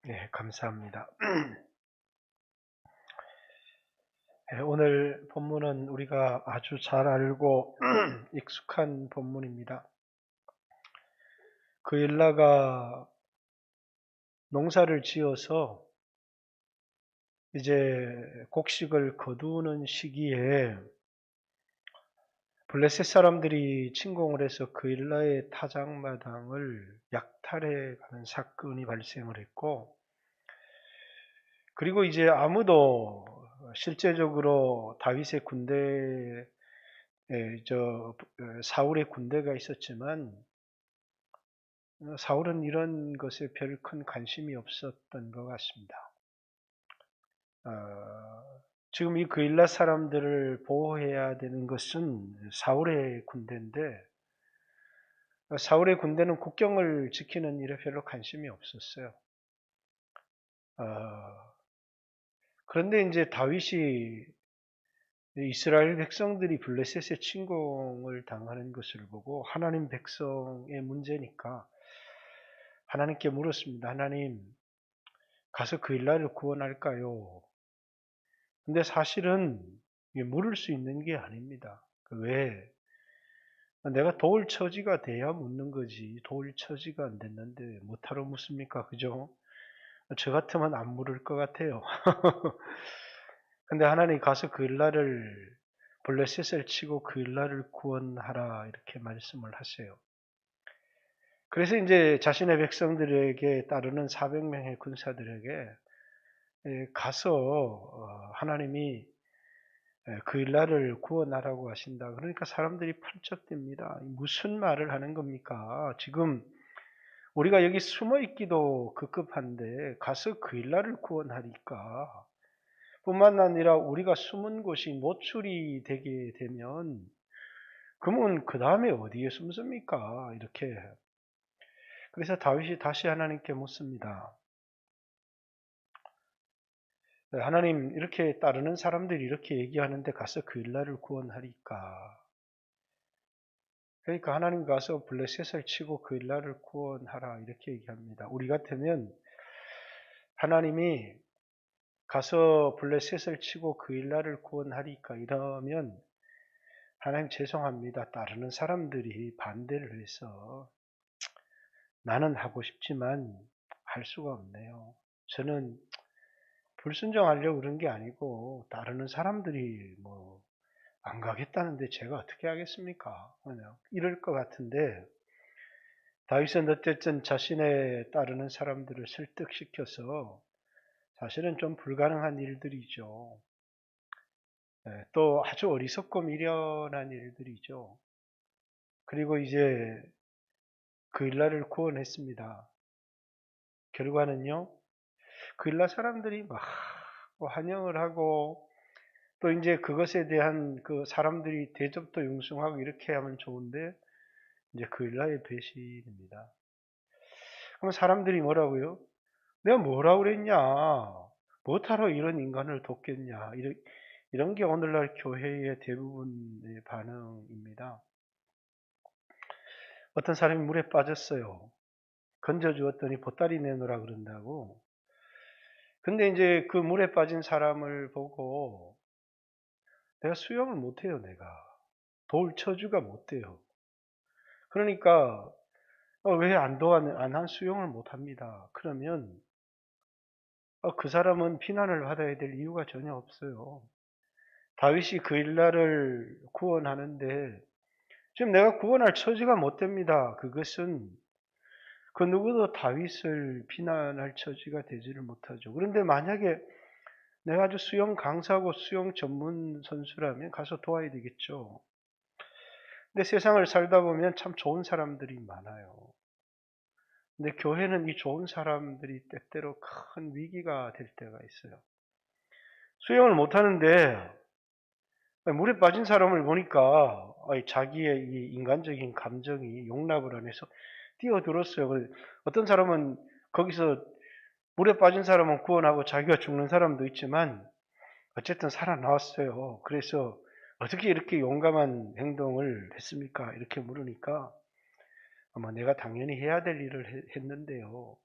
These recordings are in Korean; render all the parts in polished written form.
네, 감사합니다. 네, 오늘 본문은 우리가 아주 잘 알고 익숙한 본문입니다. 그 일라가 농사를 지어서 이제 곡식을 거두는 시기에 블레셋 사람들이 침공을 해서 그 일라의 타작마당을 약탈해가는 사건이 발생을 했고, 그리고 이제 아무도 실제적으로 다윗의 군대 사울의 군대가 있었지만 사울은 이런 것에 별 큰 관심이 없었던 것 같습니다. 지금 이 그일라 사람들을 보호해야 되는 것은 사울의 군대인데 사울의 군대는 국경을 지키는 일에 별로 관심이 없었어요. 그런데 이제 다윗이 이스라엘 백성들이 블레셋의 침공을 당하는 것을 보고 하나님 백성의 문제니까 하나님께 물었습니다. 하나님, 가서 그 일라를 구원할까요? 근데 사실은 물을 수 있는 게 아닙니다. 왜? 내가 도울 처지가 돼야 묻는 거지. 도울 처지가 안 됐는데 못하러 묻습니까? 그죠? 저 같으면 안 물을 것 같아요. 근데 하나님 가서 그 일라를 블레셋을 치고 그 일라를 구원하라 이렇게 말씀을 하세요. 그래서 이제 자신의 백성들에게 따르는 400명의 군사들에게 가서 하나님이 그 일날을 구원하라고 하신다. 그러니까 사람들이 펄쩍댑니다. 무슨 말을 하는 겁니까? 지금 우리가 여기 숨어 있기도 급급한데 가서 그 일날을 구원하니까 뿐만 아니라 우리가 숨은 곳이 노출이 되게 되면 그러면 그 다음에 어디에 숨습니까? 이렇게. 그래서 다윗이 다시 하나님께 묻습니다. 하나님, 이렇게 따르는 사람들이 이렇게 얘기하는데 가서 그 일날을 구원하리까? 그러니까 하나님 가서 블레셋을 치고 그 일날을 구원하라 이렇게 얘기합니다. 우리 같으면 하나님이 가서 블레셋을 치고 그 일날을 구원하리까 이러면 하나님 죄송합니다. 따르는 사람들이 반대를 해서 나는 하고 싶지만 할 수가 없네요. 저는 불순종하려고 그런 게 아니고 따르는 사람들이 안 가겠다는데 제가 어떻게 하겠습니까? 그냥 이럴 것 같은데 다윗은 어쨌든 자신의 따르는 사람들을 설득시켜서 사실은 좀 불가능한 일들이죠. 또 아주 어리석고 미련한 일들이죠. 그리고 이제 그 일라를 구원했습니다. 결과는요, 그 일라 사람들이 막 환영을 하고 또 이제 그것에 대한 그 사람들이 대접도 융숭하고 이렇게 하면 좋은데 이제 그 일라의 배신입니다. 그럼 사람들이 뭐라고요? 내가 뭐라고 그랬냐? 뭐하러 이런 인간을 돕겠냐? 이런 게 오늘날 교회의 대부분의 반응입니다. 어떤 사람이 물에 빠졌어요. 건져주었더니 보따리 내놓으라 그런다고. 근데 이제 그 물에 빠진 사람을 보고 내가 수영을 못해요, 내가. 도울 처주가 못 돼요. 그러니까 왜 안 한 수영을 못합니다. 그러면 그 사람은 비난을 받아야 될 이유가 전혀 없어요. 다윗이 그 일날을 구원하는데 지금 내가 구원할 처지가 못 됩니다. 그것은 그 누구도 다윗을 비난할 처지가 되지를 못하죠. 그런데 만약에 내가 아주 수영 강사고 수영 전문 선수라면 가서 도와야 되겠죠. 근데 세상을 살다 보면 참 좋은 사람들이 많아요. 근데 교회는 이 좋은 사람들이 때때로 큰 위기가 될 때가 있어요. 수영을 못하는데 물에 빠진 사람을 보니까 자기의 이 인간적인 감정이 용납을 안 해서 뛰어들었어요. 어떤 사람은 거기서 물에 빠진 사람은 구원하고 자기가 죽는 사람도 있지만 어쨌든 살아나왔어요. 그래서 어떻게 이렇게 용감한 행동을 했습니까? 이렇게 물으니까 아마 내가 당연히 해야 될 일을 했는데요.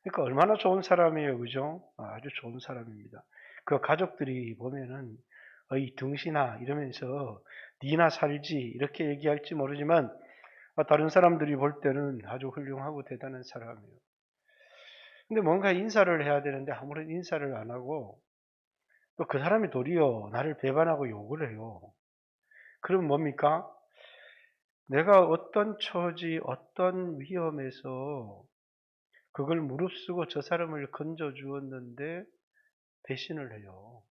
그러니까 얼마나 좋은 사람이에요. 그죠? 아주 좋은 사람입니다. 그 가족들이 보면은 이 등신아 이러면서 니나 살지 이렇게 얘기할지 모르지만 다른 사람들이 볼 때는 아주 훌륭하고 대단한 사람이에요. 근데 뭔가 인사를 해야 되는데 아무런 인사를 안 하고 또 그 사람이 도리어 나를 배반하고 욕을 해요. 그럼 뭡니까? 내가 어떤 처지, 어떤 위험에서 그걸 무릅쓰고 저 사람을 건져 주었는데 배신을 해요.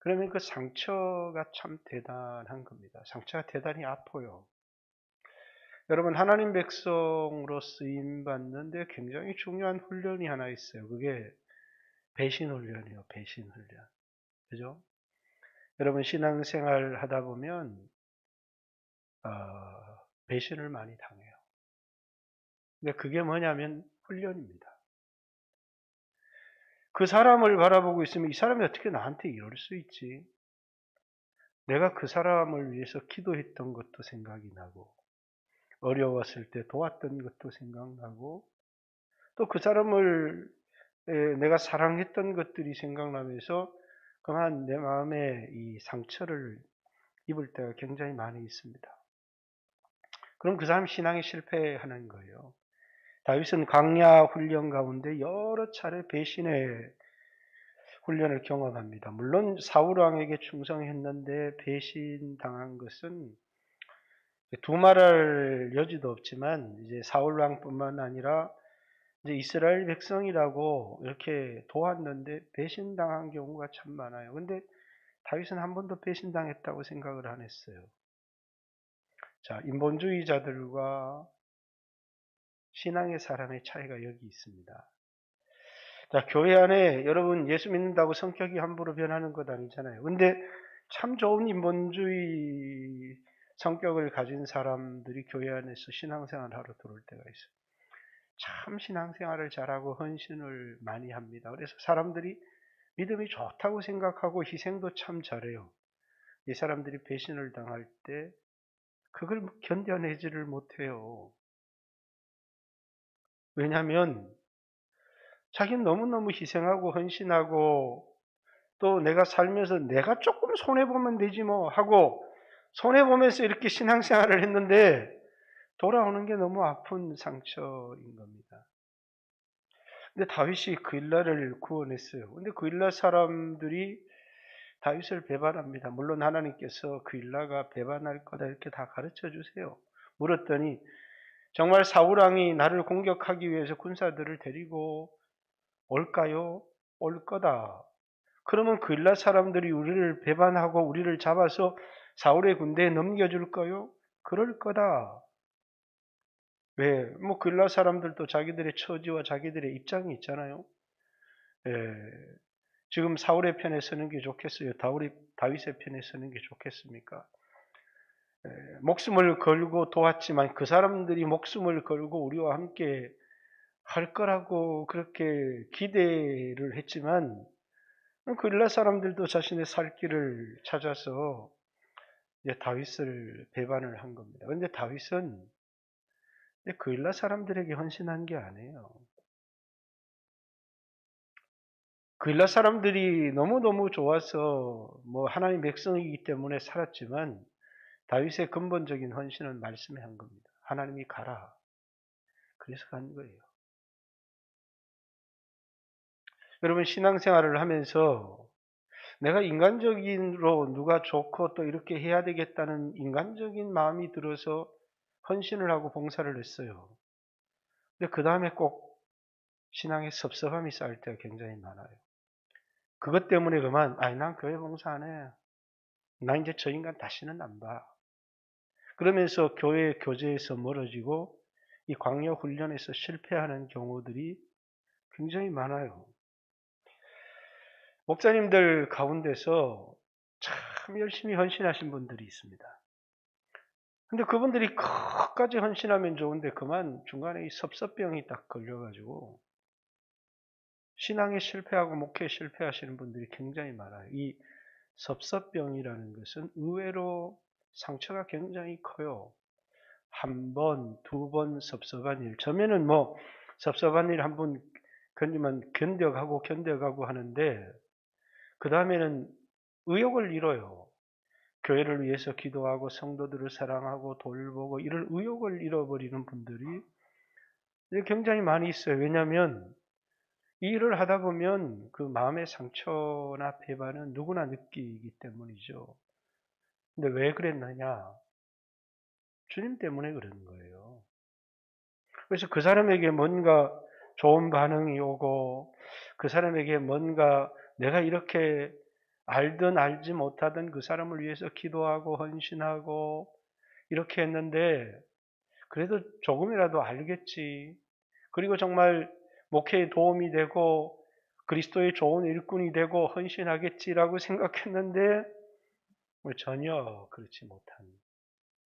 그러면 그 상처가 참 대단한 겁니다. 상처가 대단히 아파요. 여러분, 하나님 백성으로 쓰임 받는데 굉장히 중요한 훈련이 하나 있어요. 그게 배신 훈련이에요. 배신 훈련. 그죠? 여러분, 신앙생활 하다 보면 어, 배신을 많이 당해요. 근데 그게 뭐냐면 훈련입니다. 그 사람을 바라보고 있으면 이 사람이 어떻게 나한테 이럴 수 있지? 내가 그 사람을 위해서 기도했던 것도 생각이 나고 어려웠을 때 도왔던 것도 생각나고 또 그 사람을 내가 사랑했던 것들이 생각나면서 그만 내 마음에 이 상처를 입을 때가 굉장히 많이 있습니다. 그럼 그 사람 신앙에 실패하는 거예요. 다윗은 광야 훈련 가운데 여러 차례 배신의 훈련을 경험합니다. 물론 사울 왕에게 충성했는데 배신당한 것은 두말할 여지도 없지만 이제 사울 왕뿐만 아니라 이제 이스라엘 백성이라고 이렇게 도왔는데 배신당한 경우가 참 많아요. 근데 다윗은 한 번도 배신당했다고 생각을 안 했어요. 자, 인본주의자들과 신앙의 사람의 차이가 여기 있습니다. 자, 교회 안에 여러분 예수 믿는다고 성격이 함부로 변하는 것 아니잖아요. 근데 참 좋은 인본주의 성격을 가진 사람들이 교회 안에서 신앙생활을 하러 들어올 때가 있어요. 참 신앙생활을 잘하고 헌신을 많이 합니다. 그래서 사람들이 믿음이 좋다고 생각하고 희생도 참 잘해요. 이 사람들이 배신을 당할 때 그걸 견뎌내지를 못해요. 왜냐하면 자기는 너무너무 희생하고 헌신하고 또 내가 살면서 내가 조금 손해보면 되지 뭐 하고 손해보면서 이렇게 신앙생활을 했는데 돌아오는 게 너무 아픈 상처인 겁니다. 근데 다윗이 그일라를 구원했어요. 근데 그일라 사람들이 다윗을 배반합니다. 물론 하나님께서 그일라가 배반할 거다 이렇게 다 가르쳐 주세요. 물었더니 정말 사울왕이 나를 공격하기 위해서 군사들을 데리고 올까요? 올 거다. 그러면 그일라 사람들이 우리를 배반하고 우리를 잡아서 사울의 군대에 넘겨줄까요? 그럴 거다. 왜? 뭐 그일라 사람들도 자기들의 처지와 자기들의 입장이 있잖아요. 예, 지금 사울의 편에 서는 게 좋겠어요? 다윗의 편에 서는 게 좋겠습니까? 목숨을 걸고 도왔지만 그 사람들이 목숨을 걸고 우리와 함께 할 거라고 그렇게 기대를 했지만 그일라 사람들도 자신의 살 길을 찾아서 이제 다윗을 배반을 한 겁니다. 그런데 다윗은 그일라 사람들에게 헌신한 게 아니에요. 그일라 사람들이 너무너무 좋아서 뭐 하나님 백성이기 때문에 살았지만 다윗의 근본적인 헌신은 말씀에 한 겁니다. 하나님이 가라. 그래서 간 거예요. 여러분 신앙생활을 하면서 내가 인간적인으로 누가 좋고 또 이렇게 해야 되겠다는 인간적인 마음이 들어서 헌신을 하고 봉사를 했어요. 근데 그 다음에 꼭 신앙에 섭섭함이 쌓일 때가 굉장히 많아요. 그것 때문에 난 교회 봉사 안 해. 나 이제 저 인간 다시는 안 봐. 그러면서 교회 교제에서 멀어지고 이 광야 훈련에서 실패하는 경우들이 굉장히 많아요. 목사님들 가운데서 참 열심히 헌신하신 분들이 있습니다. 근데 그분들이 끝까지 헌신하면 좋은데 그만 중간에 이 섭섭병이 딱 걸려가지고 신앙에 실패하고 목회에 실패하시는 분들이 굉장히 많아요. 이 섭섭병이라는 것은 의외로 상처가 굉장히 커요. 한 번, 두 번 섭섭한 일. 처음에는 뭐 섭섭한 일 한 번 견뎌가고 하는데 그 다음에는 의욕을 잃어요. 교회를 위해서 기도하고 성도들을 사랑하고 돌보고 이럴 의욕을 잃어버리는 분들이 굉장히 많이 있어요. 왜냐하면 이 일을 하다 보면 그 마음의 상처나 배반은 누구나 느끼기 때문이죠. 근데 왜 그랬느냐? 주님 때문에 그런 거예요. 그래서 그 사람에게 뭔가 좋은 반응이 오고 그 사람에게 뭔가 내가 이렇게 알든 알지 못하든 그 사람을 위해서 기도하고 헌신하고 이렇게 했는데 그래도 조금이라도 알겠지. 그리고 정말 목회에 도움이 되고 그리스도의 좋은 일꾼이 되고 헌신하겠지라고 생각했는데 전혀 그렇지 못한.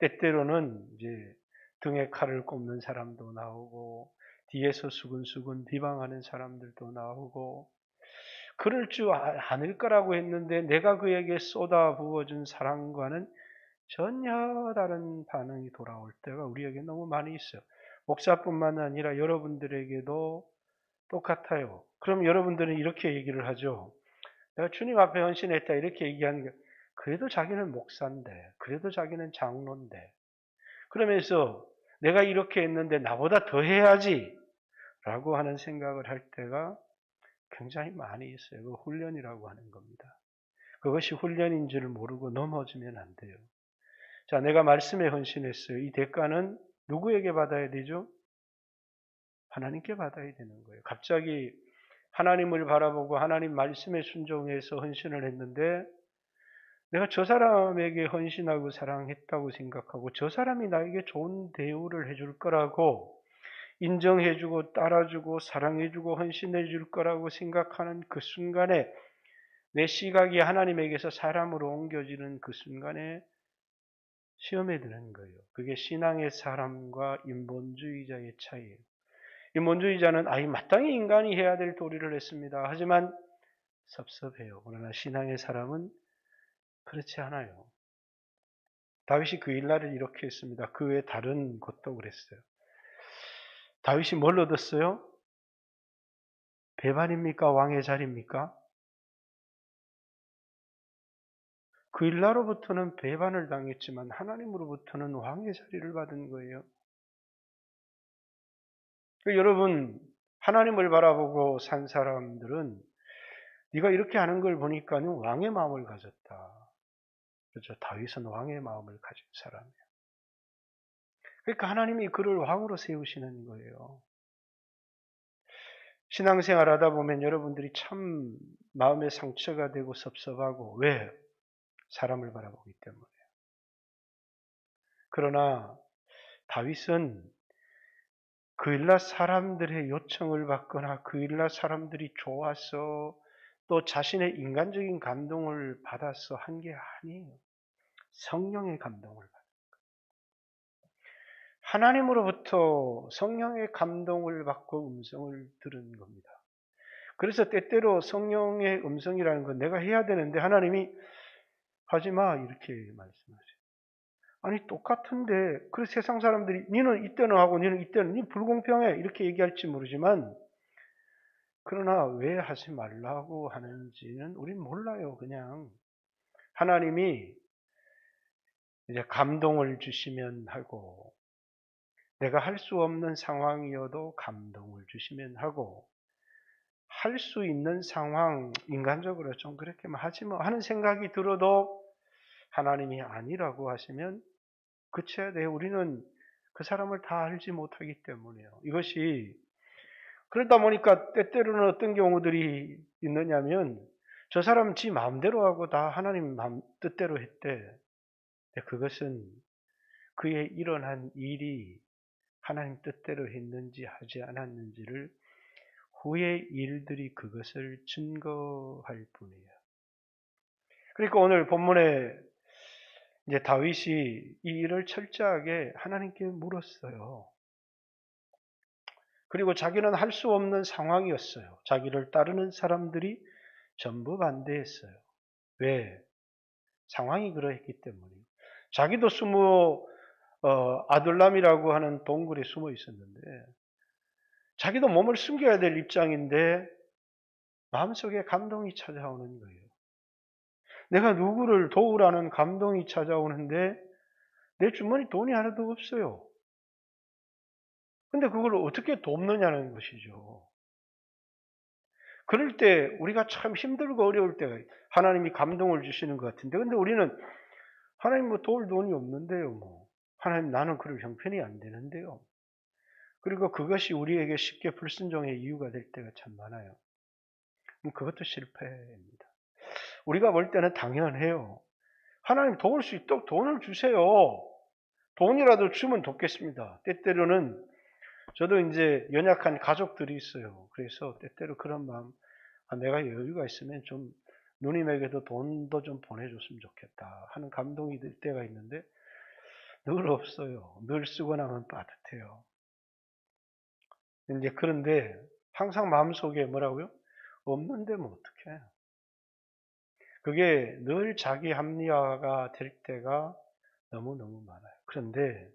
때때로는 이제 등에 칼을 꼽는 사람도 나오고 뒤에서 수근수근 비방하는 사람들도 나오고 그럴 줄 아닐 거라고 했는데 내가 그에게 쏟아 부어준 사랑과는 전혀 다른 반응이 돌아올 때가 우리에게 너무 많이 있어요. 목사뿐만 아니라 여러분들에게도 똑같아요. 그럼 여러분들은 이렇게 얘기를 하죠. 내가 주님 앞에 헌신했다 이렇게 얘기하는 게 그래도 자기는 목사인데 그래도 자기는 장로인데 그러면서 내가 이렇게 했는데 나보다 더 해야지 라고 하는 생각을 할 때가 굉장히 많이 있어요. 그 훈련이라고 하는 겁니다. 그것이 훈련인 줄 모르고 넘어지면 안 돼요. 자, 내가 말씀에 헌신했어요. 이 대가는 누구에게 받아야 되죠? 하나님께 받아야 되는 거예요. 갑자기 하나님을 바라보고 하나님 말씀에 순종해서 헌신을 했는데 내가 저 사람에게 헌신하고 사랑했다고 생각하고 저 사람이 나에게 좋은 대우를 해줄 거라고 인정해주고 따라주고 사랑해주고 헌신해줄 거라고 생각하는 그 순간에 내 시각이 하나님에게서 사람으로 옮겨지는 그 순간에 시험에 드는 거예요. 그게 신앙의 사람과 인본주의자의 차이예요. 인본주의자는 마땅히 인간이 해야 될 도리를 했습니다. 하지만 섭섭해요. 그러나 신앙의 사람은 그렇지 않아요. 다윗이 그 일날을 이렇게 했습니다. 그 외에 다른 것도 그랬어요. 다윗이 뭘 얻었어요? 배반입니까? 왕의 자리입니까? 그 일날로부터는 배반을 당했지만 하나님으로부터는 왕의 자리를 받은 거예요. 여러분, 하나님을 바라보고 산 사람들은 네가 이렇게 하는 걸 보니까 왕의 마음을 가졌다. 그렇죠. 다윗은 왕의 마음을 가진 사람이에요. 그러니까 하나님이 그를 왕으로 세우시는 거예요. 신앙생활 하다 보면 여러분들이 참 마음의 상처가 되고 섭섭하고 왜? 사람을 바라보기 때문에. 그러나 다윗은 그 일날 사람들의 요청을 받거나 그 일날 사람들이 좋아서 또 자신의 인간적인 감동을 받아서 한 게 아니에요. 성령의 감동을 받아요. 하나님으로부터 성령의 감동을 받고 음성을 들은 겁니다. 그래서 때때로 성령의 음성이라는 건 내가 해야 되는데 하나님이 하지 마 이렇게 말씀하세요. 아니 똑같은데 그 세상 사람들이 니는 이때는 하고 니는 이때는 니 불공평해 이렇게 얘기할지 모르지만 그러나 왜 하지 말라고 하는지는 우린 몰라요. 그냥 하나님이 이제 감동을 주시면 하고 내가 할 수 없는 상황이어도 감동을 주시면 하고 할 수 있는 상황 인간적으로 좀 그렇게 하지 뭐 하는 생각이 들어도 하나님이 아니라고 하시면 그쳐야 돼요. 우리는 그 사람을 다 알지 못하기 때문에요. 이것이 그러다 보니까 때때로는 어떤 경우들이 있느냐면 저 사람 지 마음대로 하고 다 하나님 마음 뜻대로 했대. 그것은 그의 일어난 일이 하나님 뜻대로 했는지 하지 않았는지를 후의 일들이 그것을 증거할 뿐이에요. 그러니까 오늘 본문에 이제 다윗이 이 일을 철저하게 하나님께 물었어요. 그리고 자기는 할 수 없는 상황이었어요. 자기를 따르는 사람들이 전부 반대했어요. 왜? 상황이 그러했기 때문이에요. 자기도 아둘람이라고 하는 동굴에 숨어 있었는데 자기도 몸을 숨겨야 될 입장인데 마음속에 감동이 찾아오는 거예요. 내가 누구를 도우라는 감동이 찾아오는데 내 주머니 돈이 하나도 없어요. 근데 그걸 어떻게 돕느냐는 것이죠. 그럴 때 우리가 참 힘들고 어려울 때가 하나님이 감동을 주시는 것 같은데, 근데 우리는 하나님 뭐 도울 돈이 없는데요, 뭐. 하나님 나는 그럴 형편이 안 되는데요. 그리고 그것이 우리에게 쉽게 불순종의 이유가 될 때가 참 많아요. 그것도 실패입니다. 우리가 볼 때는 당연해요. 하나님 도울 수 있도록 돈을 주세요. 돈이라도 주면 돕겠습니다. 때때로는 저도 이제 연약한 가족들이 있어요. 그래서 때때로 그런 마음, 내가 여유가 있으면 좀 누님에게도 돈도 좀 보내줬으면 좋겠다 하는 감동이 들 때가 있는데 늘 없어요. 늘 쓰고 나면 빠듯해요. 이제 그런데 항상 마음속에 뭐라고요? 없는데 뭐 어떡해. 그게 늘 자기 합리화가 될 때가 너무너무 많아요. 그런데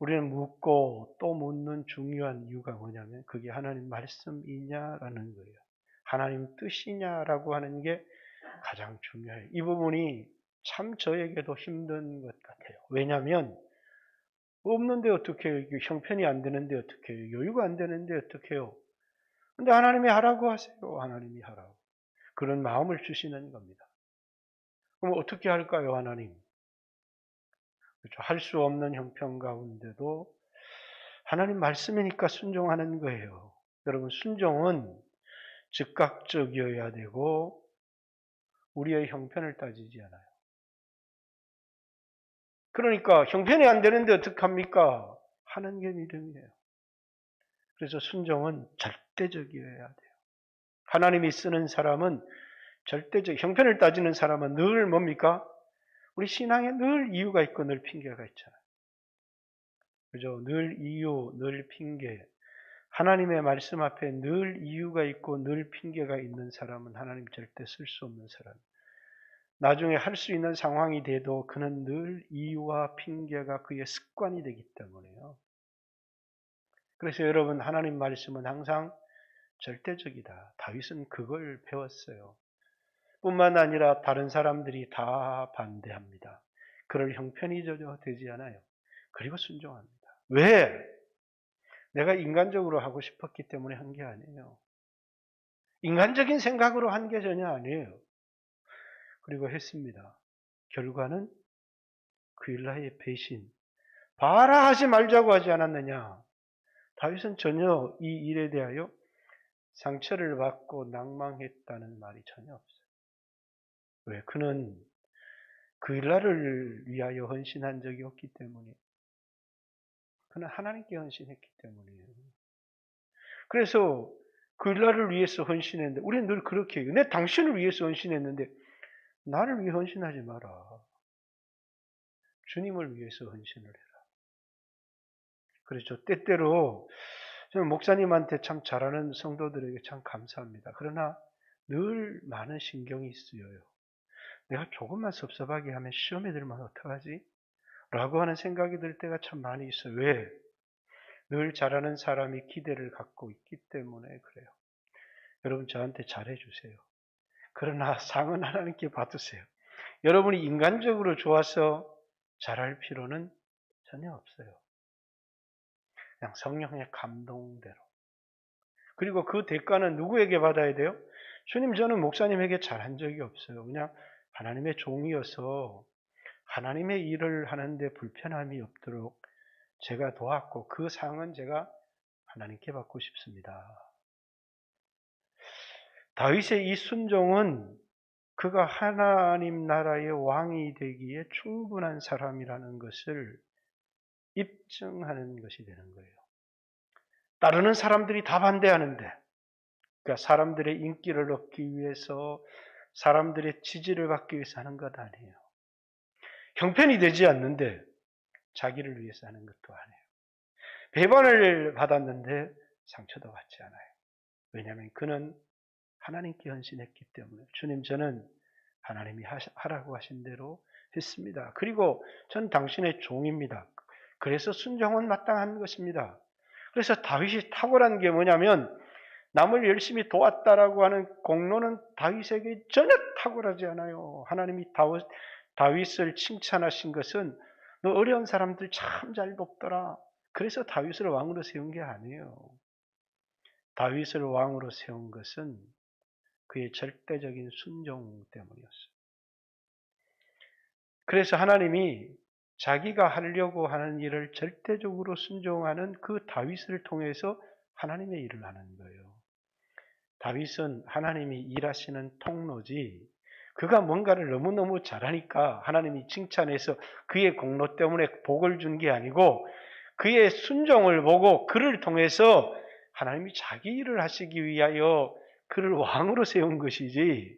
우리는 묻고 또 묻는 중요한 이유가 뭐냐면 그게 하나님 말씀이냐라는 거예요. 하나님 뜻이냐라고 하는 게 가장 중요해요. 이 부분이 참 저에게도 힘든 것 같아요. 왜냐하면 없는데 어떻게 해요? 형편이 안 되는데 어떻게 해요? 여유가 안 되는데 어떻게 해요? 근데 하나님이 하라고 하세요. 하나님이 하라고. 그런 마음을 주시는 겁니다. 그럼 어떻게 할까요, 하나님? 그렇죠. 할 수 없는 형편 가운데도 하나님 말씀이니까 순종하는 거예요. 여러분, 순종은 즉각적이어야 되고 우리의 형편을 따지지 않아요. 그러니까 형편이 안 되는데 어떡합니까? 하는 게 믿음이에요. 그래서 순종은 절대적이어야 돼요. 하나님이 쓰는 사람은 절대적, 형편을 따지는 사람은 늘 뭡니까? 우리 신앙에 늘 이유가 있고 늘 핑계가 있잖아요. 그죠? 늘 이유, 늘 핑계. 하나님의 말씀 앞에 늘 이유가 있고 늘 핑계가 있는 사람은 하나님 절대 쓸 수 없는 사람. 나중에 할 수 있는 상황이 돼도 그는 늘 이유와 핑계가 그의 습관이 되기 때문에요. 그래서 여러분, 하나님 말씀은 항상 절대적이다. 다윗은 그걸 배웠어요. 뿐만 아니라 다른 사람들이 다 반대합니다. 그럴 형편이 전혀 되지 않아요. 그리고 순종합니다. 왜? 내가 인간적으로 하고 싶었기 때문에 한 게 아니에요. 인간적인 생각으로 한 게 전혀 아니에요. 그리고 했습니다. 결과는 그일라의 배신. 봐라 하지 말자고 하지 않았느냐. 다윗은 전혀 이 일에 대하여 상처를 받고 낭망했다는 말이 전혀 없어요. 왜? 그는 그일라를 위하여 헌신한 적이 없기 때문에. 그는 하나님께 헌신했기 때문이에요. 그래서 그일라를 위해서 헌신했는데 우리는 늘 그렇게 해요. 내 당신을 위해서 헌신했는데 나를 위해 헌신하지 마라. 주님을 위해서 헌신을 해라. 그렇죠. 때때로 저는 목사님한테 참 잘하는 성도들에게 참 감사합니다. 그러나 늘 많은 신경이 쓰여요. 내가 조금만 섭섭하게 하면 시험에 들면 어떡하지? 라고 하는 생각이 들 때가 참 많이 있어요. 왜? 늘 잘하는 사람이 기대를 갖고 있기 때문에 그래요. 여러분 저한테 잘해주세요. 그러나 상은 하나님께 받으세요. 여러분이 인간적으로 좋아서 잘할 필요는 전혀 없어요. 그냥 성령의 감동대로. 그리고 그 대가는 누구에게 받아야 돼요? 주님, 저는 목사님에게 잘한 적이 없어요. 그냥 하나님의 종이어서 하나님의 일을 하는데 불편함이 없도록 제가 도왔고 그 상은 제가 하나님께 받고 싶습니다. 다윗의 이 순종은 그가 하나님 나라의 왕이 되기에 충분한 사람이라는 것을 입증하는 것이 되는 거예요. 따르는 사람들이 다 반대하는데, 그러니까 사람들의 인기를 얻기 위해서, 사람들의 지지를 받기 위해서 하는 것 아니에요. 형편이 되지 않는데 자기를 위해서 하는 것도 아니에요. 배반을 받았는데 상처도 받지 않아요. 왜냐하면 그는 하나님께 헌신했기 때문에 주님 저는 하나님이 하라고 하신 대로 했습니다. 그리고 전 당신의 종입니다. 그래서 순종은 마땅한 것입니다. 그래서 다윗이 탁월한 게 뭐냐면 남을 열심히 도왔다라고 하는 공로는 다윗에게 전혀 탁월하지 않아요. 하나님이 다윗을 칭찬하신 것은 너 어려운 사람들 참 잘 돕더라. 그래서 다윗을 왕으로 세운 게 아니에요. 다윗을 왕으로 세운 것은 그의 절대적인 순종 때문이었어요. 그래서 하나님이 자기가 하려고 하는 일을 절대적으로 순종하는 그 다윗을 통해서 하나님의 일을 하는 거예요. 다윗은 하나님이 일하시는 통로지, 그가 뭔가를 너무너무 잘하니까 하나님이 칭찬해서 그의 공로 때문에 복을 준 게 아니고 그의 순종을 보고 그를 통해서 하나님이 자기 일을 하시기 위하여 그를 왕으로 세운 것이지,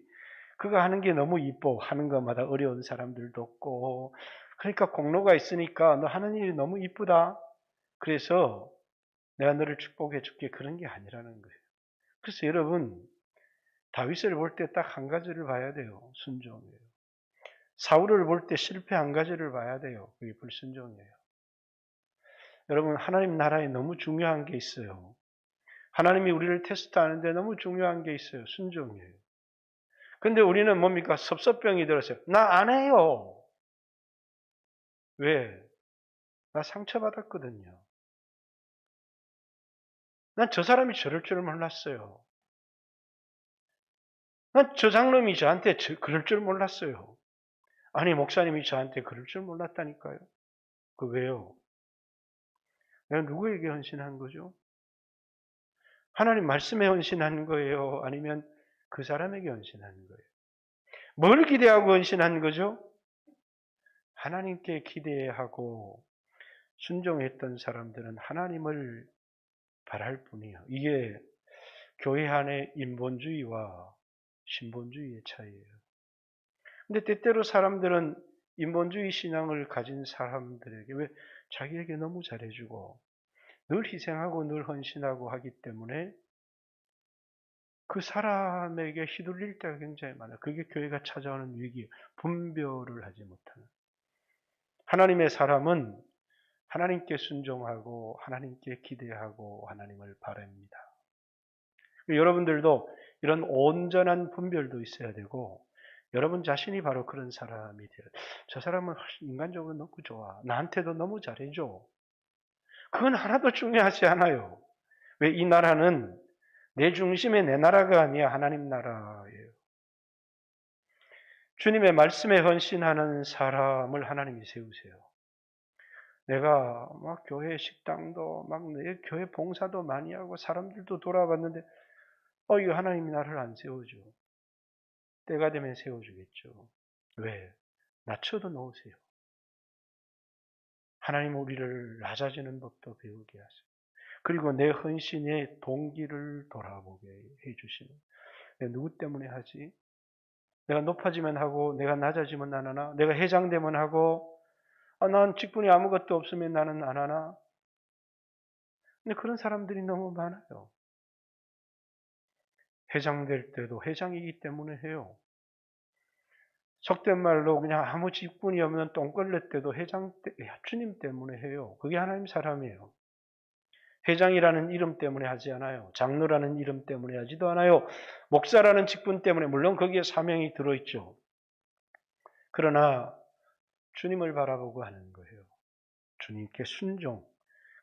그가 하는 게 너무 이뻐 하는 것마다 어려운 사람들도 없고, 그러니까 공로가 있으니까 너 하는 일이 너무 이쁘다, 그래서 내가 너를 축복해 줄게, 그런 게 아니라는 거예요. 그래서 여러분, 다윗을 볼 때 딱 한 가지를 봐야 돼요. 순종이에요. 사울을 볼 때 실패 한 가지를 봐야 돼요. 그게 불순종이에요. 여러분, 하나님 나라에 너무 중요한 게 있어요. 하나님이 우리를 테스트하는데 너무 중요한 게 있어요. 순종이에요. 근데 우리는 뭡니까? 섭섭병이 들었어요. 나 안 해요. 왜? 나 상처받았거든요. 난 저 사람이 저럴 줄 몰랐어요. 난 저 장로님이 저한테 그럴 줄 몰랐어요. 아니, 목사님이 저한테 그럴 줄 몰랐다니까요. 그 왜요? 내가 누구에게 헌신한 거죠? 하나님 말씀에 헌신한 거예요? 아니면 그 사람에게 헌신한 거예요? 뭘 기대하고 헌신한 거죠? 하나님께 기대하고 순종했던 사람들은 하나님을 바랄 뿐이에요. 이게 교회 안의 인본주의와 신본주의의 차이예요. 근데 때때로 사람들은 인본주의 신앙을 가진 사람들에게 왜 자기에게 너무 잘해주고 늘 희생하고 늘 헌신하고 하기 때문에 그 사람에게 휘둘릴 때가 굉장히 많아요. 그게 교회가 찾아오는 위기, 분별을 하지 못하는. 하나님의 사람은 하나님께 순종하고 하나님께 기대하고 하나님을 바랍니다. 여러분들도 이런 온전한 분별도 있어야 되고, 여러분 자신이 바로 그런 사람이 돼요. 저 사람은 인간적으로 너무 좋아. 나한테도 너무 잘해줘. 그건 하나도 중요하지 않아요. 왜? 이 나라는 내 중심의 내 나라가 아니야. 하나님 나라예요. 주님의 말씀에 헌신하는 사람을 하나님이 세우세요. 내가 막 교회 식당도 막 내 교회 봉사도 많이 하고 사람들도 돌아봤는데 이거 하나님이 나를 안 세워줘. 때가 되면 세워주겠죠. 왜? 낮춰도 놓으세요. 하나님 우리를 낮아지는 법도 배우게 하세요. 그리고 내 헌신의 동기를 돌아보게 해주시는. 내가 누구 때문에 하지? 내가 높아지면 하고 내가 낮아지면 안 하나? 내가 회장되면 하고 난 직분이 아무것도 없으면 나는 안 하나? 근데 그런 사람들이 너무 많아요. 회장될 때도 회장이기 때문에 해요. 속된 말로 그냥 아무 직분이 없는 똥걸레 때도 주님 때문에 해요. 그게 하나님 사람이에요. 회장이라는 이름 때문에 하지 않아요. 장로라는 이름 때문에 하지도 않아요. 목사라는 직분 때문에, 물론 거기에 사명이 들어있죠. 그러나 주님을 바라보고 하는 거예요. 주님께 순종.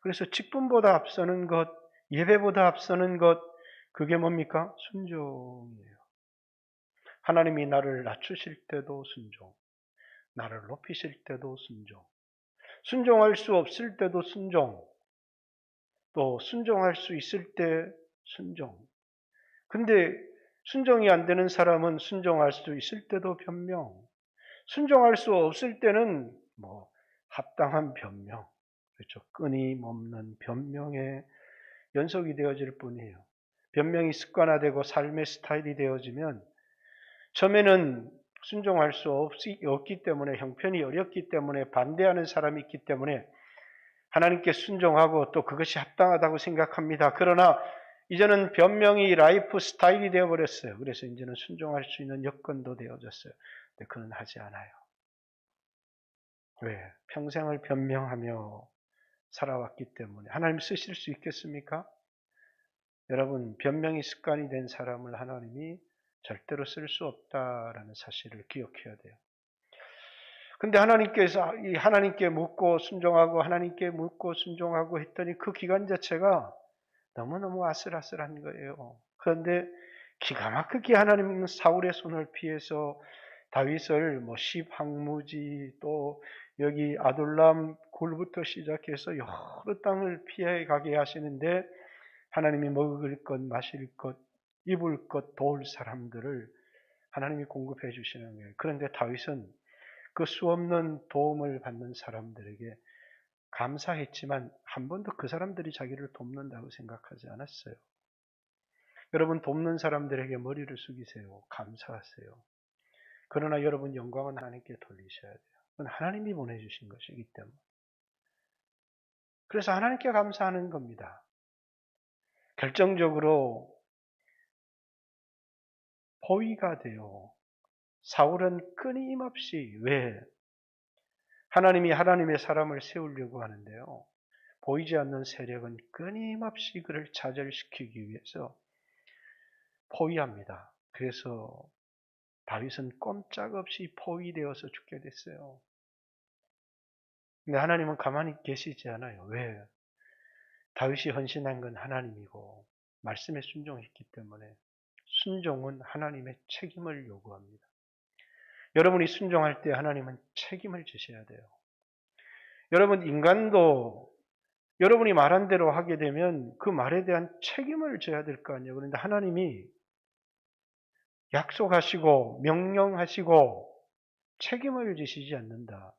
그래서 직분보다 앞서는 것, 예배보다 앞서는 것, 그게 뭡니까? 순종이에요. 하나님이 나를 낮추실 때도 순종, 나를 높이실 때도 순종, 순종할 수 없을 때도 순종, 또 순종할 수 있을 때 순종. 근데 순종이 안 되는 사람은 순종할 수 있을 때도 변명, 순종할 수 없을 때는 합당한 변명, 그렇죠. 끊임없는 변명의 연속이 되어질 뿐이에요. 변명이 습관화되고 삶의 스타일이 되어지면 처음에는 순종할 수 없기 때문에, 형편이 어렵기 때문에, 반대하는 사람이 있기 때문에 하나님께 순종하고 또 그것이 합당하다고 생각합니다. 그러나 이제는 변명이 라이프 스타일이 되어버렸어요. 그래서 이제는 순종할 수 있는 여건도 되어졌어요. 근데 그는 하지 않아요. 왜? 평생을 변명하며 살아왔기 때문에 하나님 쓰실 수 있겠습니까? 여러분, 변명이 습관이 된 사람을 하나님이 절대로 쓸 수 없다라는 사실을 기억해야 돼요. 근데 하나님께서 이 하나님께 묻고 순종하고 하나님께 묻고 순종하고 했더니 그 기간 자체가 너무너무 아슬아슬한 거예요. 그런데 기가 막히게 하나님은 사울의 손을 피해서 다윗을 십항무지 또 여기 아둘람 굴부터 시작해서 여러 땅을 피해 가게 하시는데 하나님이 먹을 것, 마실 것, 입을 것, 도울 사람들을 하나님이 공급해 주시는 거예요. 그런데 다윗은 그 수없는 도움을 받는 사람들에게 감사했지만 한 번도 그 사람들이 자기를 돕는다고 생각하지 않았어요. 여러분, 돕는 사람들에게 머리를 숙이세요. 감사하세요. 그러나 여러분, 영광은 하나님께 돌리셔야 돼요. 그건 하나님이 보내주신 것이기 때문에. 그래서 하나님께 감사하는 겁니다. 결정적으로 포위가 돼요. 사울은 끊임없이 왜? 하나님이 하나님의 사람을 세우려고 하는데요. 보이지 않는 세력은 끊임없이 그를 좌절시키기 위해서 포위합니다. 그래서 다윗은 꼼짝없이 포위되어서 죽게 됐어요. 근데 하나님은 가만히 계시지 않아요. 왜? 다윗이 헌신한 건 하나님이고 말씀에 순종했기 때문에 순종은 하나님의 책임을 요구합니다. 여러분이 순종할 때 하나님은 책임을 지셔야 돼요. 여러분, 인간도 여러분이 말한 대로 하게 되면 그 말에 대한 책임을 져야 될 거 아니에요. 그런데 하나님이 약속하시고 명령하시고 책임을 지시지 않는다.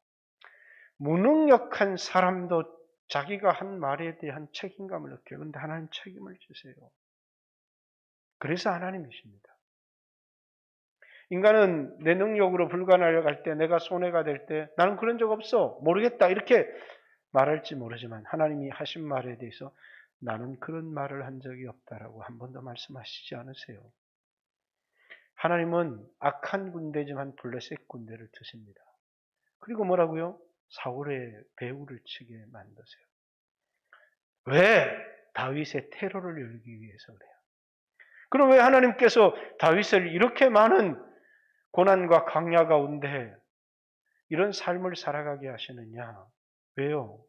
무능력한 사람도 자기가 한 말에 대한 책임감을 느껴요. 그런데 하나님 책임을 지세요. 그래서 하나님이십니다. 인간은 내 능력으로 불가능하려고 할 때, 내가 손해가 될 때, 나는 그런 적 없어, 모르겠다 이렇게 말할지 모르지만 하나님이 하신 말에 대해서 나는 그런 말을 한 적이 없다라고 한 번도 말씀하시지 않으세요. 하나님은 악한 군대지만 블레셋 군대를 드십니다. 그리고 뭐라고요? 사울의 배후를 치게 만드세요. 왜? 다윗의 테러를 열기 위해서 그래요. 그럼 왜 하나님께서 다윗을 이렇게 많은 고난과 강야 가운데 이런 삶을 살아가게 하시느냐? 왜요?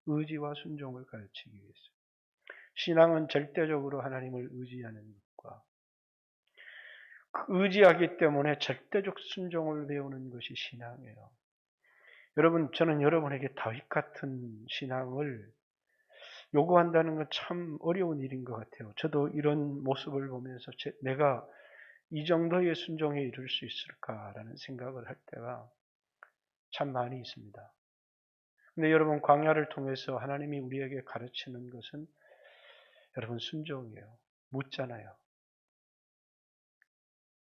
의지와 순종을 가르치기 위해서. 신앙은 절대적으로 하나님을 의지하는 것과 의지하기 때문에 절대적 순종을 배우는 것이 신앙이에요. 여러분, 저는 여러분에게 다윗 같은 신앙을 요구한다는 건 참 어려운 일인 것 같아요. 저도 이런 모습을 보면서 내가 이 정도의 순종에 이룰 수 있을까라는 생각을 할 때가 참 많이 있습니다. 근데 여러분, 광야를 통해서 하나님이 우리에게 가르치는 것은 여러분 순종이에요. 묻잖아요.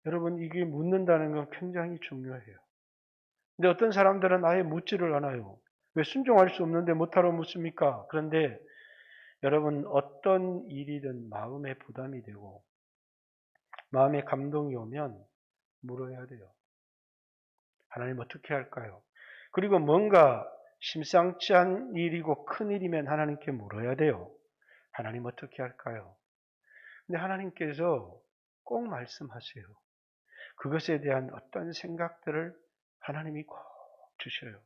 여러분, 이게 묻는다는 건 굉장히 중요해요. 근데 어떤 사람들은 아예 묻지를 않아요. 왜 순종할 수 없는데 못하러 묻습니까? 그런데 여러분, 어떤 일이든 마음에 부담이 되고 마음에 감동이 오면 물어야 돼요. 하나님 어떻게 할까요? 그리고 뭔가 심상치 않은 일이고 큰 일이면 하나님께 물어야 돼요. 하나님 어떻게 할까요? 근데 하나님께서 꼭 말씀하세요. 그것에 대한 어떤 생각들을 하나님이 꼭 주셔요.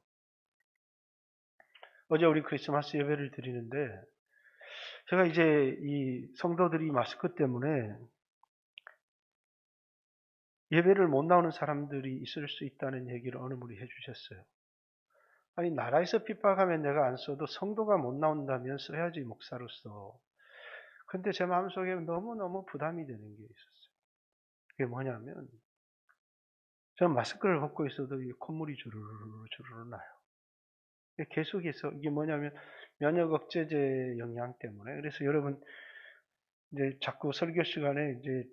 어제 우리 크리스마스 예배를 드리는데 제가 이제 이 성도들이 마스크 때문에 예배를 못 나오는 사람들이 있을 수 있다는 얘기를 어느 분이 해주셨어요. 아니, 나라에서 핍박하면 내가 안 써도 성도가 못 나온다면 써야지, 목사로서. 근데 제 마음속에 너무너무 부담이 되는 게 있었어요. 그게 뭐냐면 저는 마스크를 벗고 있어도 이 콧물이 주르르 나요. 계속해서 이게 뭐냐면 면역 억제제 영향 때문에. 그래서 여러분, 이제 자꾸 설교 시간에 이제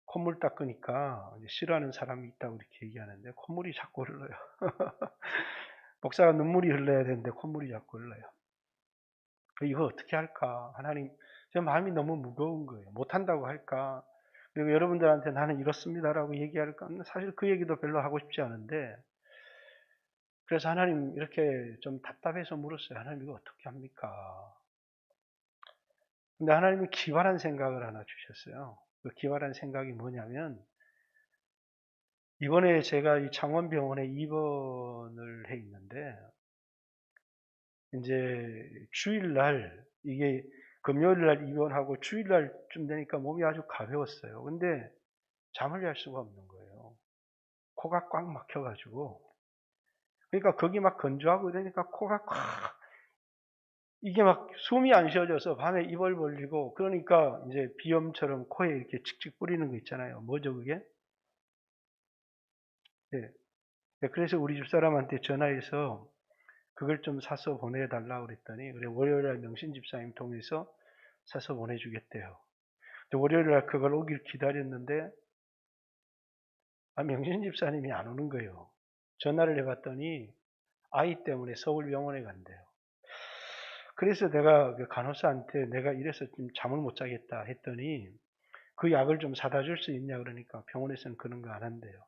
콧물 닦으니까 이제 싫어하는 사람이 있다고 이렇게 얘기하는데 콧물이 자꾸 흘러요. 목사가 눈물이 흘러야 되는데 콧물이 자꾸 흘러요. 이거 어떻게 할까? 하나님, 제 마음이 너무 무거운 거예요. 못한다고 할까? 그리고 여러분들한테 나는 이렇습니다라고 얘기할까? 사실 그 얘기도 별로 하고 싶지 않은데, 그래서 하나님 이렇게 좀 답답해서 물었어요. 하나님 이거 어떻게 합니까? 근데 하나님이 기발한 생각을 하나 주셨어요. 그 기발한 생각이 뭐냐면 이번에 제가 이 창원병원에 입원을 해 있는데 이제 주일날 이게 금요일날 입원하고 주일날쯤 되니까 몸이 아주 가벼웠어요. 근데 잠을 잘 수가 없는 거예요. 코가 꽉 막혀가지고. 그러니까 거기 막 건조하고 이러니까 코가 꽉 이게 막 숨이 안 쉬어져서 밤에 입을 벌리고 그러니까 이제 비염처럼 코에 이렇게 칙칙 뿌리는 거 있잖아요. 뭐죠 그게? 네. 그래서 우리 집사람한테 전화해서 그걸 좀 사서 보내달라고 그랬더니 그래 월요일날 명신 집사님 통해서 사서 보내주겠대요. 월요일날 그걸 오길 기다렸는데 명신 집사님이 안 오는 거예요. 전화를 해봤더니 아이 때문에 서울병원에 간대요. 그래서 내가 그 간호사한테 내가 이래서 좀 잠을 못 자겠다 했더니 그 약을 좀 사다 줄 수 있냐 그러니까 병원에서는 그런 거 안 한대요.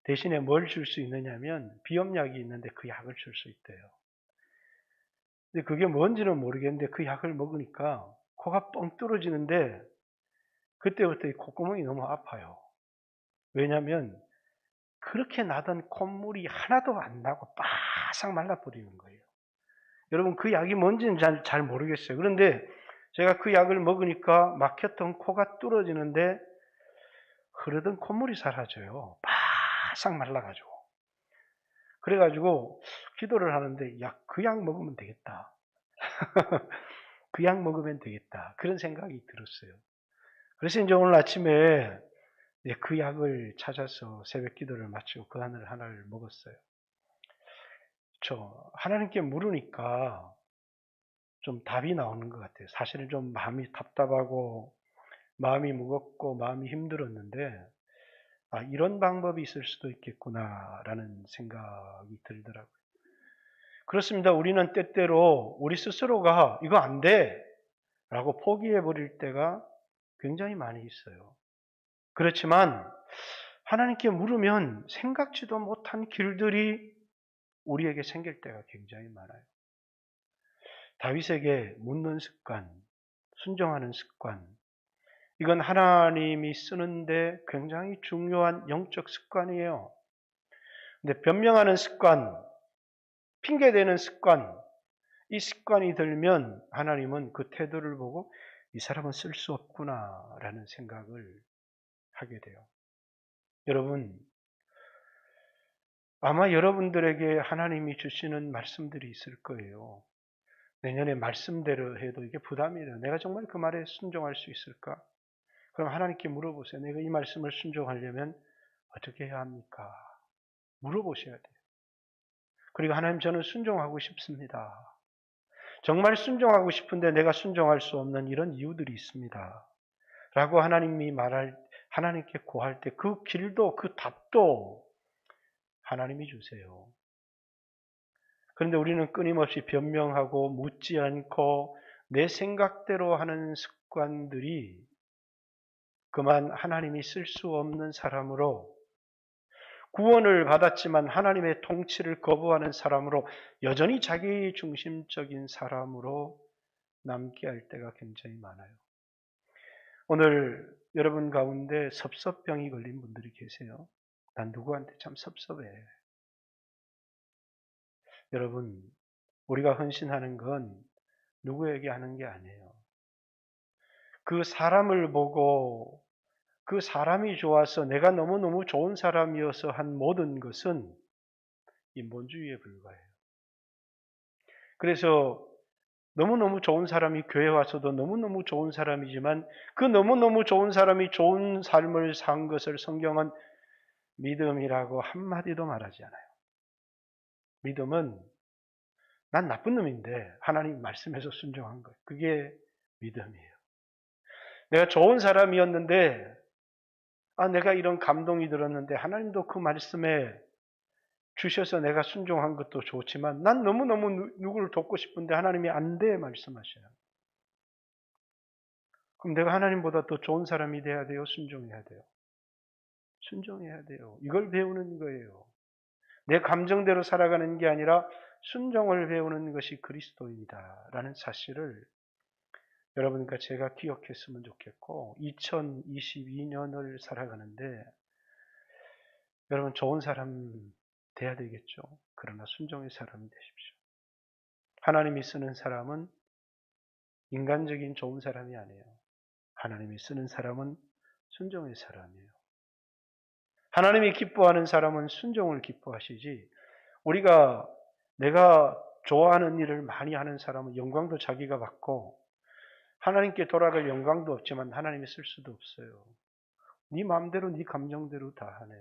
대신에 뭘 줄 수 있느냐면 비염약이 있는데 그 약을 줄 수 있대요. 근데 그게 뭔지는 모르겠는데 그 약을 먹으니까 코가 뻥 뚫어지는데 그때부터 이 콧구멍이 너무 아파요. 왜냐하면 그렇게 나던 콧물이 하나도 안 나고 바싹 말라버리는 거예요. 여러분 그 약이 뭔지는 잘 모르겠어요. 그런데 제가 그 약을 먹으니까 막혔던 코가 뚫어지는데 흐르던 콧물이 사라져요. 바싹 말라가지고. 그래가지고 기도를 하는데 그 약 먹으면 되겠다. 그 약 먹으면 되겠다. 그런 생각이 들었어요. 그래서 이제 오늘 아침에 그 약을 찾아서 새벽 기도를 마치고 그 하나를 먹었어요. 하나님께 물으니까 좀 답이 나오는 것 같아요. 사실은 좀 마음이 답답하고 마음이 무겁고 마음이 힘들었는데 이런 방법이 있을 수도 있겠구나라는 생각이 들더라고요. 그렇습니다. 우리는 때때로 우리 스스로가 이거 안 돼! 라고 포기해 버릴 때가 굉장히 많이 있어요. 그렇지만 하나님께 물으면 생각지도 못한 길들이 우리에게 생길 때가 굉장히 많아요. 다윗에게 묻는 습관, 순종하는 습관, 이건 하나님이 쓰는데 굉장히 중요한 영적 습관이에요. 근데 변명하는 습관, 핑계대는 습관, 이 습관이 들면 하나님은 그 태도를 보고 이 사람은 쓸 수 없구나라는 생각을 하게 돼요. 여러분, 아마 여러분들에게 하나님이 주시는 말씀들이 있을 거예요. 내년에 말씀대로 해도 이게 부담이래요. 내가 정말 그 말에 순종할 수 있을까? 그럼 하나님께 물어보세요. 내가 이 말씀을 순종하려면 어떻게 해야 합니까? 물어보셔야 돼요. 그리고 하나님 저는 순종하고 싶습니다. 정말 순종하고 싶은데 내가 순종할 수 없는 이런 이유들이 있습니다. 라고 하나님께 구할 때 그 길도 그 답도 하나님이 주세요. 그런데 우리는 끊임없이 변명하고 묻지 않고 내 생각대로 하는 습관들이 그만 하나님이 쓸 수 없는 사람으로 구원을 받았지만 하나님의 통치를 거부하는 사람으로 여전히 자기 중심적인 사람으로 남게 할 때가 굉장히 많아요. 오늘 여러분 가운데 섭섭병이 걸린 분들이 계세요. 난 누구한테 참 섭섭해. 여러분, 우리가 헌신하는 건 누구에게 하는 게 아니에요. 그 사람을 보고 그 사람이 좋아서 내가 너무너무 좋은 사람이어서 한 모든 것은 인본주의에 불과해요. 그래서 너무너무 좋은 사람이 교회 와서도 너무너무 좋은 사람이지만 그 너무너무 좋은 사람이 좋은 삶을 산 것을 성경은 믿음이라고 한마디도 말하지 않아요. 믿음은 난 나쁜 놈인데 하나님 말씀에서 순종한 거예요. 그게 믿음이에요. 내가 좋은 사람이었는데 내가 이런 감동이 들었는데 하나님도 그 말씀에 주셔서 내가 순종한 것도 좋지만 난 너무너무 누구를 돕고 싶은데 하나님이 안 돼 말씀하셔요. 그럼 내가 하나님보다 더 좋은 사람이 돼야 돼요? 순종해야 돼요? 순종해야 돼요. 이걸 배우는 거예요. 내 감정대로 살아가는 게 아니라 순종을 배우는 것이 그리스도인이다라는 사실을 여러분과 제가 기억했으면 좋겠고, 2022년을 살아가는데 여러분 좋은 사람 돼야 되겠죠. 그러나 순종의 사람이 되십시오. 하나님이 쓰는 사람은 인간적인 좋은 사람이 아니에요. 하나님이 쓰는 사람은 순종의 사람이에요. 하나님이 기뻐하는 사람은 순종을 기뻐하시지, 내가 좋아하는 일을 많이 하는 사람은 영광도 자기가 받고 하나님께 돌아갈 영광도 없지만 하나님이 쓸 수도 없어요. 네 마음대로 네 감정대로 다 하네.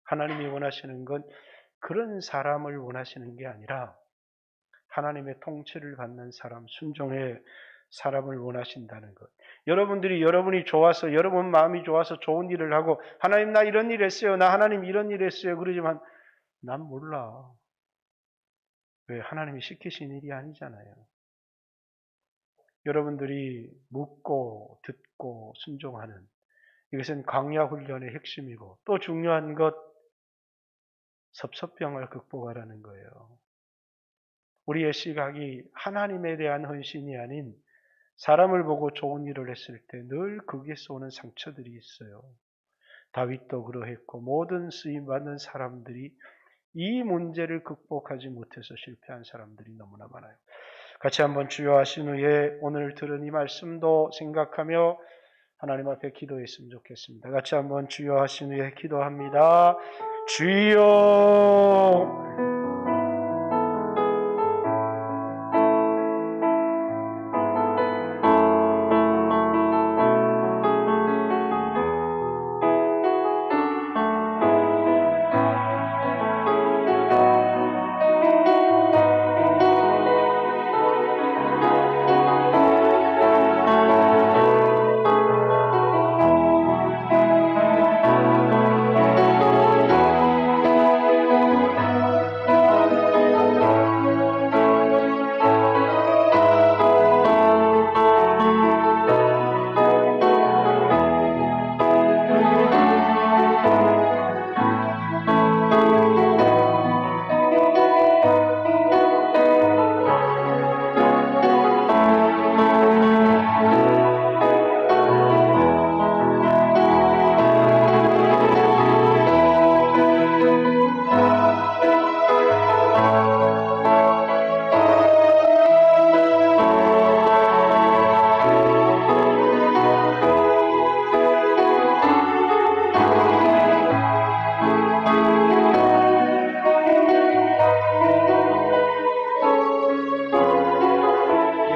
하나님이 원하시는 건 그런 사람을 원하시는 게 아니라 하나님의 통치를 받는 사람, 순종의 사람을 원하신다는 것. 여러분이 좋아서, 여러분 마음이 좋아서 좋은 일을 하고, 하나님 나 이런 일 했어요. 나 하나님 이런 일 했어요. 그러지만 난 몰라. 왜? 하나님이 시키신 일이 아니잖아요. 여러분들이 묻고 듣고 순종하는, 이것은 광야 훈련의 핵심이고, 또 중요한 것, 섭섭병을 극복하라는 거예요. 우리의 시각이 하나님에 대한 헌신이 아닌 사람을 보고 좋은 일을 했을 때 늘 거기에서 오는 상처들이 있어요. 다윗도 그러했고 모든 쓰임받는 사람들이 이 문제를 극복하지 못해서 실패한 사람들이 너무나 많아요. 같이 한번 주여 하신 후에 오늘 들은 이 말씀도 생각하며 하나님 앞에 기도했으면 좋겠습니다. 같이 한번 주여 하신 후에 기도합니다. 주여,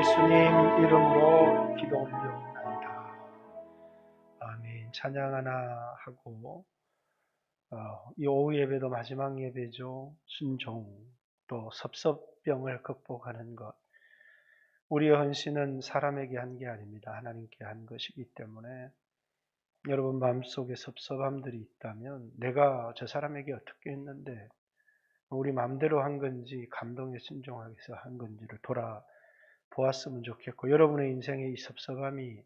예수님 이름으로 기도 올려옵나이다. 아멘. 찬양 하나 하고 이 오후 예배도 마지막 예배죠. 순종, 또 섭섭병을 극복하는 것. 우리의 헌신은 사람에게 한 게 아닙니다. 하나님께 한 것이기 때문에 여러분 마음속에 섭섭함들이 있다면 내가 저 사람에게 어떻게 했는데 우리 마음대로 한 건지 감동에 순종하기 위해서 한 건지를 돌아보았으면 좋겠고, 여러분의 인생에 이 섭섭함이